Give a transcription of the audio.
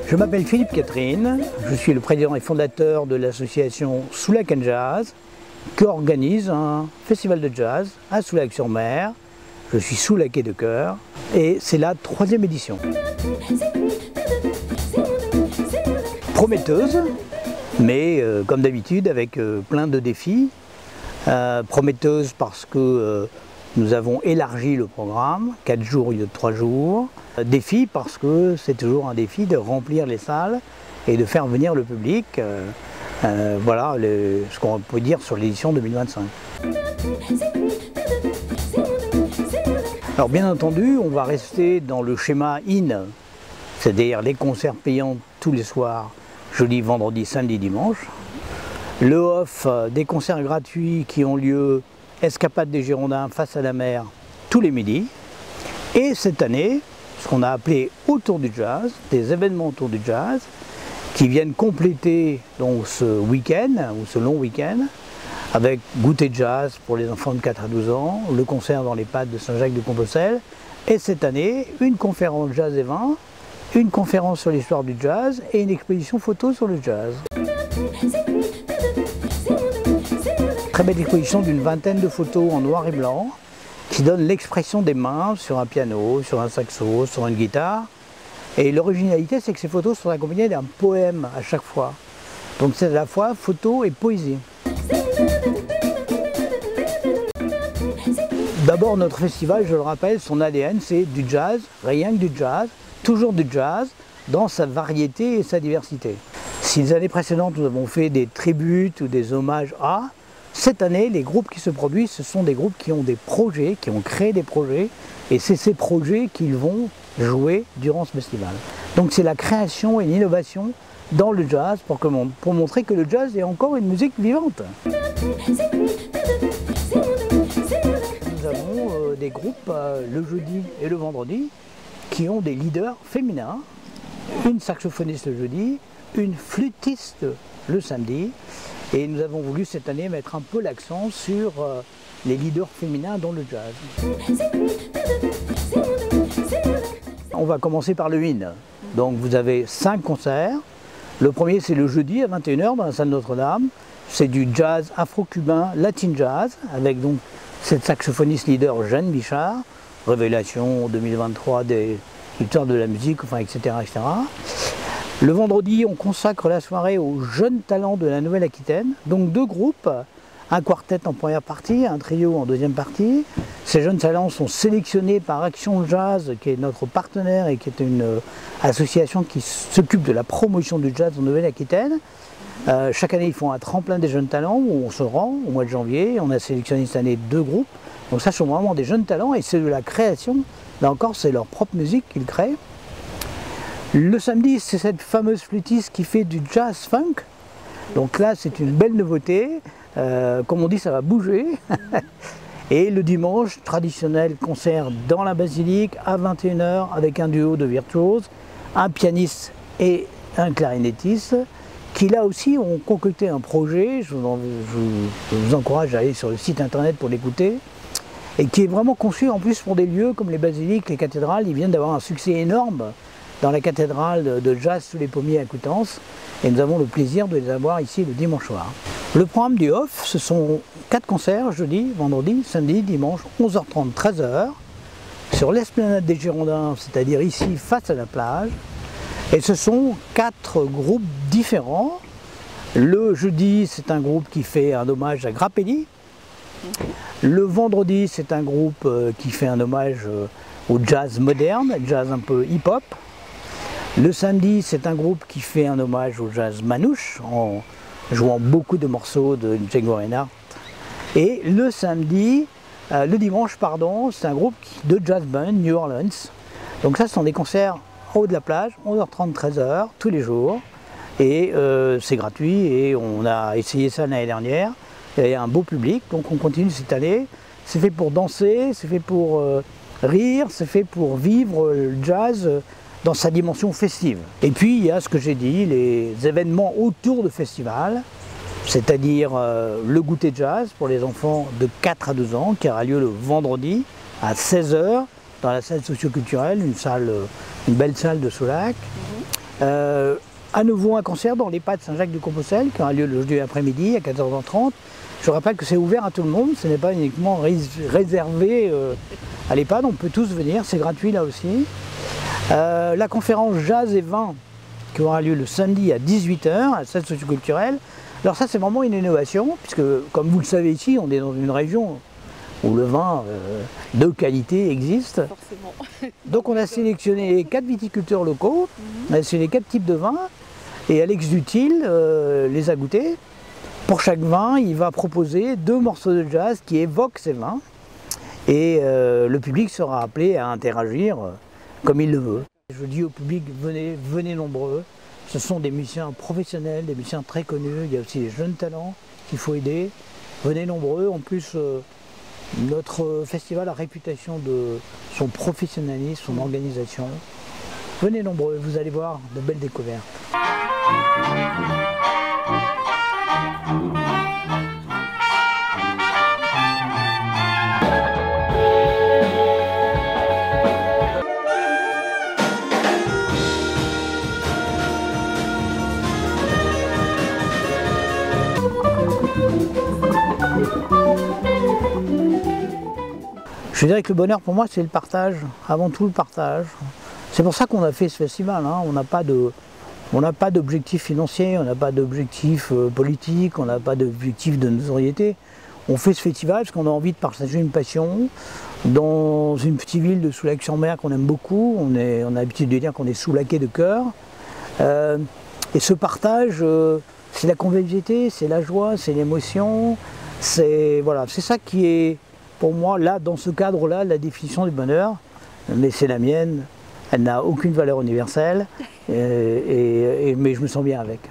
Je m'appelle Philippe Catherine, je suis le président et fondateur de l'association Soulac & Jazz qui organise un festival de jazz à Soulac-sur-Mer. Je suis soulaquais de cœur et c'est la 3e édition. Prometteuse, mais comme d'habitude avec plein de défis. Prometteuse parce que nous avons élargi le programme, 4 jours au lieu de 3 jours. Défi parce que c'est toujours un défi de remplir les salles et de faire venir le public. Voilà ce qu'on peut dire sur l'édition 2025. Alors bien entendu, on va rester dans le schéma IN, c'est-à-dire les concerts payants tous les soirs, jeudi, vendredi, samedi, dimanche. Le off, des concerts gratuits qui ont lieu, Escapade des Girondins face à la mer, tous les midis. Et cette année, ce qu'on a appelé autour du jazz, des événements autour du jazz, qui viennent compléter donc ce week-end, ou ce long week-end, avec goûter jazz pour les enfants de 4 à 12 ans, le concert dans les pattes de Saint-Jacques-de-Compostelle, et cette année, une conférence jazz et vin, une conférence sur l'histoire du jazz et une exposition photo sur le jazz. Très belle exposition d'une vingtaine de photos en noir et blanc qui donne l'expression des mains sur un piano, sur un saxo, sur une guitare. Et l'originalité, c'est que ces photos sont accompagnées d'un poème à chaque fois. Donc c'est à la fois photo et poésie. D'abord, notre festival, je le rappelle, son ADN, c'est du jazz, rien que du jazz, toujours du jazz, dans sa variété et sa diversité. Si les années précédentes, nous avons fait des tributes ou des hommages à, cette année, les groupes qui se produisent, ce sont des groupes qui ont des projets, qui ont créé des projets, et c'est ces projets qu'ils vont jouer durant ce festival. Donc c'est la création et l'innovation dans le jazz pour montrer que le jazz est encore une musique vivante. Nous avons des groupes le jeudi et le vendredi qui ont des leaders féminins, une saxophoniste le jeudi, une flûtiste le samedi. Et nous avons voulu cette année mettre un peu l'accent sur les leaders féminins dans le jazz. On va commencer par le IN. Donc vous avez 5 concerts. Le premier c'est le jeudi à 21 h dans la salle Notre-Dame. C'est du jazz afro-cubain, latin jazz, avec donc cette saxophoniste leader Jeanne Bichard, révélation 2023 des victoires de la musique, enfin, etc., etc. Le vendredi, on consacre la soirée aux jeunes talents de la Nouvelle-Aquitaine. Donc 2 groupes, un quartet en première partie, un trio en deuxième partie. Ces jeunes talents sont sélectionnés par Action Jazz, qui est notre partenaire et qui est une association qui s'occupe de la promotion du jazz en Nouvelle-Aquitaine. Chaque année, ils font un tremplin des jeunes talents où on se rend au mois de janvier. On a sélectionné cette année 2 groupes. Donc ça, ce sont vraiment des jeunes talents et c'est de la création. Là encore, c'est leur propre musique qu'ils créent. Le samedi, c'est cette fameuse flûtiste qui fait du jazz funk. Donc là, c'est une belle nouveauté. Comme on dit, ça va bouger. Et le dimanche, traditionnel concert dans la basilique à 21 h avec un duo de virtuoses, un pianiste et un clarinettiste qui là aussi ont concocté un projet. Je vous encourage à aller sur le site internet pour l'écouter. Et qui est vraiment conçu en plus pour des lieux comme les basiliques, les cathédrales. Ils viennent d'avoir un succès énorme dans la cathédrale de jazz sous les pommiers à Coutances, et nous avons le plaisir de les avoir ici le dimanche soir. Le programme du off, ce sont 4 concerts, jeudi, vendredi, samedi, dimanche, 11h30, 13h, sur l'esplanade des Girondins, c'est-à-dire ici face à la plage, et ce sont 4 groupes différents. Le jeudi, c'est un groupe qui fait un hommage à Grappelli. Le vendredi, c'est un groupe qui fait un hommage au jazz moderne, jazz un peu hip-hop. Le samedi, c'est un groupe qui fait un hommage au jazz manouche, en jouant beaucoup de morceaux de Django Reinhardt. Et le dimanche, c'est un groupe de jazz band, New Orleans. Donc ça, ce sont des concerts en haut de la plage, 11h30, 13h, tous les jours. Et c'est gratuit et on a essayé ça l'année dernière. Il y a un beau public, donc on continue cette année. C'est fait pour danser, c'est fait pour rire, c'est fait pour vivre le jazz dans sa dimension festive. Et puis il y a ce que j'ai dit, les événements autour du festival, c'est-à-dire le goûter jazz pour les enfants de 4 à 12 ans qui aura lieu le vendredi à 16 h dans la salle socioculturelle, une belle salle de Soulac. À nouveau un concert dans l'EHPAD Saint-Jacques-de-Compostelle qui aura lieu le jeudi après-midi à 14h30. Je rappelle que c'est ouvert à tout le monde, ce n'est pas uniquement réservé à l'EHPAD, on peut tous venir, c'est gratuit là aussi. La conférence Jazz et Vin qui aura lieu le samedi à 18h à la salle socioculturelle. Alors ça c'est vraiment une innovation, puisque comme vous le savez ici, on est dans une région où le vin de qualité existe. Forcément. Donc on a sélectionné 4 viticulteurs locaux, on a sélectionné 4 types de vins, et Alex Dutil les a goûtés. Pour chaque vin, il va proposer 2 morceaux de jazz qui évoquent ces vins, et le public sera appelé à interagir comme il le veut. Je dis au public, venez nombreux. Ce sont des musiciens professionnels, des musiciens très connus, il y a aussi des jeunes talents qu'il faut aider. Venez nombreux, en plus notre festival a réputation de son professionnalisme, son organisation. Venez nombreux, vous allez voir de belles découvertes. Je dirais que le bonheur pour moi c'est le partage, avant tout le partage. C'est pour ça qu'on a fait ce festival, hein. On n'a pas d'objectif financier, on n'a pas d'objectif politique, on n'a pas d'objectif de notoriété. On fait ce festival parce qu'on a envie de partager une passion dans une petite ville de Soulac-sur-Mer qu'on aime beaucoup. On a l'habitude de dire qu'on est soulacais de cœur. Et ce partage, c'est la convivialité, c'est la joie, c'est l'émotion. C'est ça qui est pour moi, là, dans ce cadre-là, la définition du bonheur, mais c'est la mienne, elle n'a aucune valeur universelle, mais je me sens bien avec.